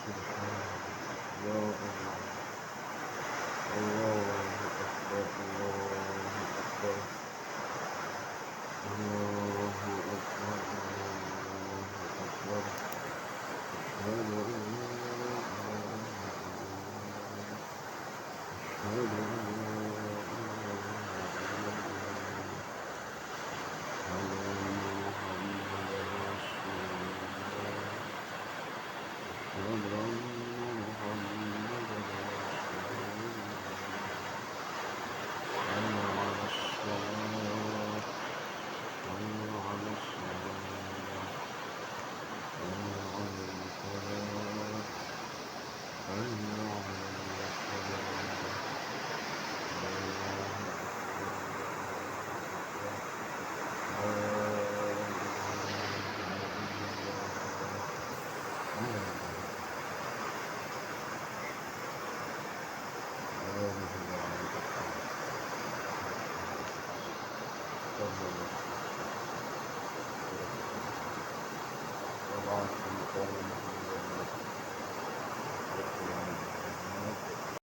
يا الله. الله أكبر، الله أكبر، الله أكبر، الله أكبر. أشهد أن لا إله إلا الله. أشهد أن لا إله إلا الله. أشهد أن محمدا رسول الله. أشهد أن